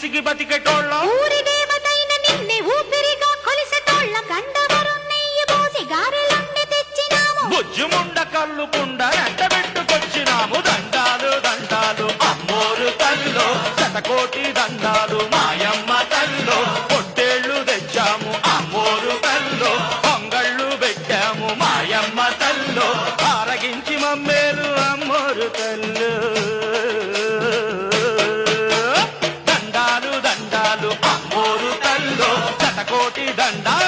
పిసికి బతికెటోళ్ళం ఊరి దేవతైన నిన్నే ఊపిరిగా కొలిసెటోళ్ళ గండవరం నెయ్యి పోసి గారెలండి తెచ్చినాము బుజ్జుముండ కళ్ళు కుండ ఎండబెట్టుకొచ్చినాము దండాలు దండాలు అమ్మోరు తల్లో శతకోటి దండాలు మాయమ్మ తల్లో పొట్టేళ్లు తెచ్చాము అమ్మోరు తల్లో పొంగళ్ళు పెట్టాము మాయమ్మ తల్లో ఆరగించి మమ్మేలు అమ్మోరు తల్లు దండాలు దండాలు అమ్మోరు తల్లో శతకోటి దండాలు